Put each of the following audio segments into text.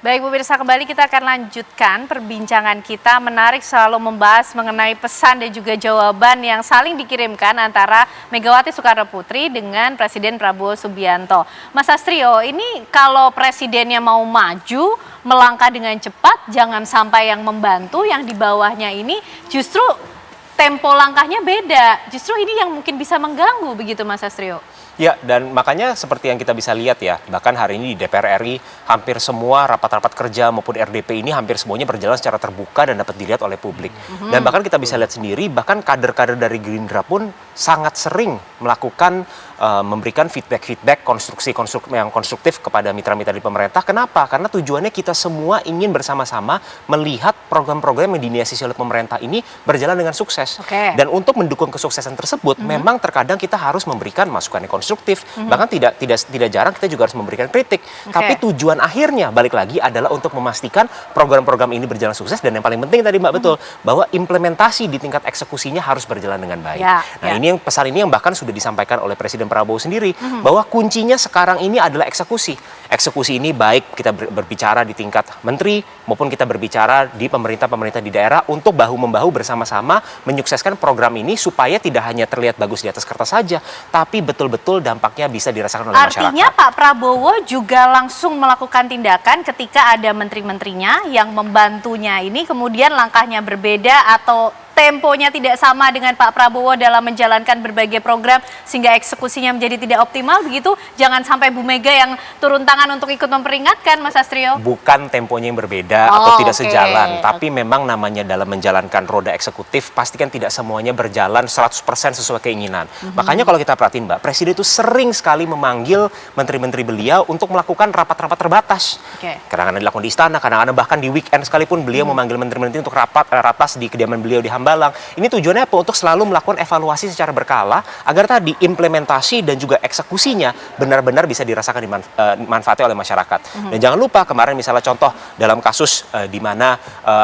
Baik pemirsa, kembali kita akan lanjutkan perbincangan kita. Menarik selalu membahas mengenai pesan dan juga jawaban yang saling dikirimkan antara Megawati Soekarno Putri dengan Presiden Prabowo Subianto. Mas Astrio, ini kalau presidennya mau maju, melangkah dengan cepat, jangan sampai yang membantu, yang di bawahnya ini justru tempo langkahnya beda. Justru ini yang mungkin bisa mengganggu, begitu Mas Astrio? Ya, dan makanya seperti yang kita bisa lihat ya, bahkan hari ini di DPR RI, hampir semua rapat-rapat kerja maupun RDP ini hampir semuanya berjalan secara terbuka dan dapat dilihat oleh publik. Dan bahkan kita bisa lihat sendiri, bahkan kader-kader dari Gerindra pun sangat sering melakukan, memberikan feedback konstruksi yang konstruktif kepada mitra-mitra di pemerintah. Kenapa? Karena tujuannya kita semua ingin bersama-sama melihat program-program yang dinisiasi oleh pemerintah ini berjalan dengan sukses. Dan untuk mendukung kesuksesan tersebut, memang terkadang kita harus memberikan masukan yang konstruktif, bahkan tidak jarang kita juga harus memberikan kritik. Tapi tujuan akhirnya balik lagi adalah untuk memastikan program-program ini berjalan sukses, dan yang paling penting tadi Mbak betul bahwa implementasi di tingkat eksekusinya harus berjalan dengan baik. Ini pesan ini yang bahkan sudah disampaikan oleh Presiden Prabowo sendiri, bahwa kuncinya sekarang ini adalah eksekusi. Eksekusi ini baik kita berbicara di tingkat menteri maupun kita berbicara di pemerintah di daerah untuk bahu-membahu bersama-sama menyukseskan program ini supaya tidak hanya terlihat bagus di atas kertas saja, tapi betul-betul dampaknya bisa dirasakan oleh masyarakat. Artinya Pak Prabowo juga langsung melakukan tindakan ketika ada menteri-menterinya yang membantunya ini kemudian langkahnya berbeda atau temponya tidak sama dengan Pak Prabowo dalam menjalankan berbagai program sehingga eksekusinya menjadi tidak optimal, begitu? Jangan sampai Bu Mega yang turun tangan untuk ikut memperingatkan, Mas Astrio. Bukan temponya yang berbeda atau tidak sejalan, tapi memang namanya dalam menjalankan roda eksekutif pastikan tidak semuanya berjalan 100% sesuai keinginan. Makanya kalau kita perhatiin Mbak, Presiden itu sering sekali memanggil menteri-menteri beliau untuk melakukan rapat-rapat terbatas. Kadang-kadang dilakukan di istana, kadang-kadang bahkan di weekend sekalipun beliau memanggil menteri-menteri untuk ratas di kediaman beliau di Hambalang. Ini tujuannya apa? Untuk selalu melakukan evaluasi secara berkala agar tadi implementasi dan juga eksekusinya benar-benar bisa dirasakan dimanfaatkan oleh masyarakat. Dan jangan lupa kemarin misalnya contoh dalam kasus di mana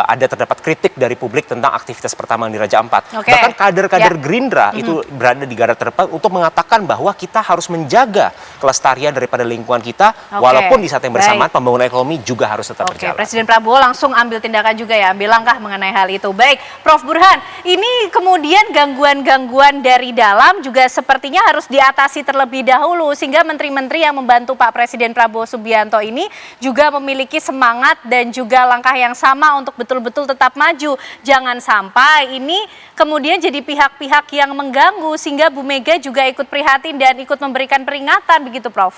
ada terdapat kritik dari publik tentang aktivitas pertambangan di Raja Ampat. Bahkan kader-kader Gerindra itu berada di garda terdepan untuk mengatakan bahwa kita harus menjaga kelestarian daripada lingkungan kita, walaupun di saat yang bersamaan pembangunan ekonomi juga harus tetap berjalan. Presiden Prabowo langsung ambil tindakan juga ya, ambil langkah mengenai hal itu. Baik, Prof. Burhan, ini kemudian gangguan-gangguan dari dalam juga sepertinya harus diatasi terlebih dahulu sehingga menteri-menteri yang membantu Pak Presiden Prabowo Subianto ini juga memiliki semangat dan juga langkah yang sama untuk betul-betul tetap maju. Jangan sampai ini kemudian jadi pihak-pihak yang mengganggu sehingga Bu Mega juga ikut prihatin dan ikut memberikan peringatan, begitu Prof?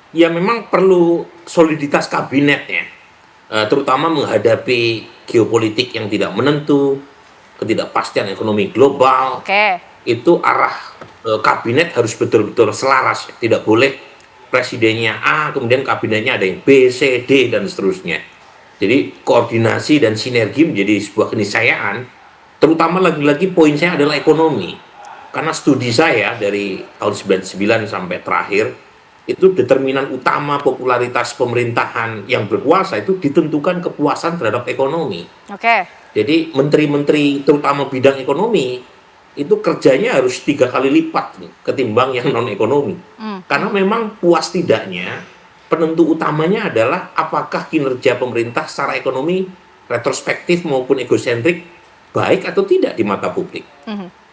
Ya memang perlu soliditas kabinet ya, terutama menghadapi geopolitik yang tidak menentu, ketidakpastian ekonomi global. Itu arah kabinet harus betul-betul selaras, tidak boleh presidennya A, kemudian kabinetnya ada yang B, C, D, dan seterusnya. Jadi koordinasi dan sinergi menjadi sebuah keniscayaan, terutama lagi-lagi poin saya adalah ekonomi. Karena studi saya dari tahun 99 sampai terakhir, itu determinan utama popularitas pemerintahan yang berkuasa itu ditentukan kepuasan terhadap ekonomi. Jadi menteri-menteri terutama bidang ekonomi itu kerjanya harus 3 kali lipat ketimbang yang non-ekonomi. Karena memang puas tidaknya penentu utamanya adalah apakah kinerja pemerintah secara ekonomi retrospektif maupun egosentrik baik atau tidak di mata publik.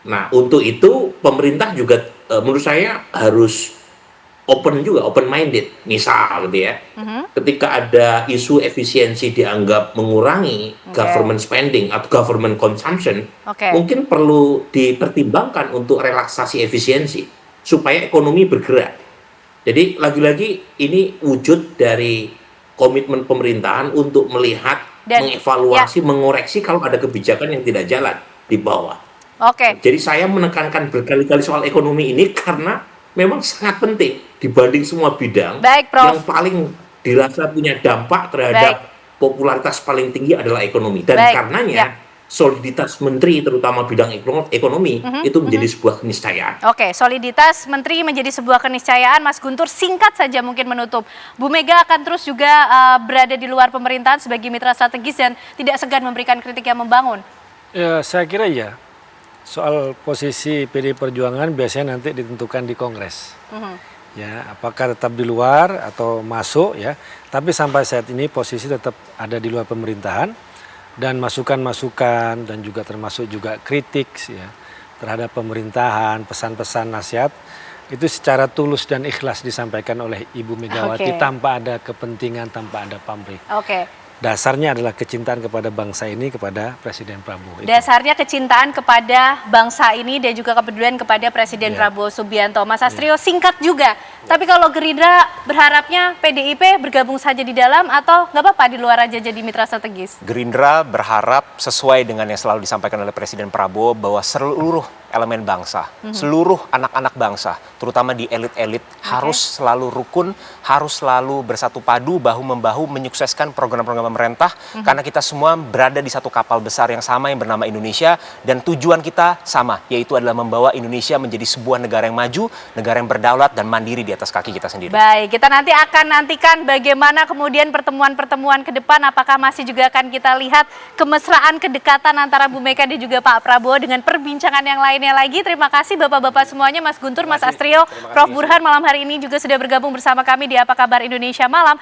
Nah untuk itu pemerintah juga menurut saya harus open juga, open minded. Misal gitu ya, ketika ada isu efisiensi dianggap mengurangi government spending atau government consumption, mungkin perlu dipertimbangkan untuk relaksasi efisiensi supaya ekonomi bergerak. Jadi lagi-lagi ini wujud dari komitmen pemerintahan untuk melihat, mengevaluasi, mengoreksi kalau ada kebijakan yang tidak jalan di bawah. Jadi saya menekankan berkali-kali soal ekonomi ini karena memang sangat penting dibanding semua bidang. Yang paling dirasa punya dampak terhadap popularitas paling tinggi adalah ekonomi. Dan karenanya soliditas menteri terutama bidang ekonomi itu menjadi sebuah keniscayaan. Soliditas menteri menjadi sebuah keniscayaan. Mas Guntur, singkat saja mungkin menutup. Bu Mega akan terus juga berada di luar pemerintahan sebagai mitra strategis dan tidak segan memberikan kritik yang membangun. Ya, saya kira ya. Soal posisi PDI Perjuangan biasanya nanti ditentukan di Kongres. ya, apakah tetap di luar atau masuk ya. Tapi sampai saat ini posisi tetap ada di luar pemerintahan dan masukan-masukan dan juga termasuk juga kritik ya terhadap pemerintahan, pesan-pesan nasihat itu secara tulus dan ikhlas disampaikan oleh Ibu Megawati tanpa ada kepentingan, tanpa ada pamrih. Dasarnya adalah kecintaan kepada bangsa ini, kepada Presiden Prabowo. Dasarnya kecintaan kepada bangsa ini dan juga kepedulian kepada Presiden Prabowo Subianto. Mas Astrio, singkat juga. Tapi kalau Gerindra berharapnya PDIP bergabung saja di dalam atau nggak apa-apa di luar aja jadi mitra strategis? Gerindra berharap sesuai dengan yang selalu disampaikan oleh Presiden Prabowo bahwa seluruh elemen bangsa, seluruh anak-anak bangsa, terutama di elit-elit harus selalu rukun, harus selalu bersatu padu, bahu-membahu menyukseskan program-program pemerintah karena kita semua berada di satu kapal besar yang sama yang bernama Indonesia dan tujuan kita sama, yaitu adalah membawa Indonesia menjadi sebuah negara yang maju, negara yang berdaulat dan mandiri di atas kaki kita sendiri. Baik, kita nanti akan nantikan bagaimana kemudian pertemuan-pertemuan ke depan, apakah masih juga akan kita lihat kemesraan, kedekatan antara Bu Mega dan juga Pak Prabowo dengan perbincangan yang lainnya lagi. Terima kasih Bapak-Bapak semuanya, Mas Guntur, Mas Astrio, Prof. Burhan malam hari ini juga sudah bergabung bersama kami di Apa Kabar Indonesia Malam.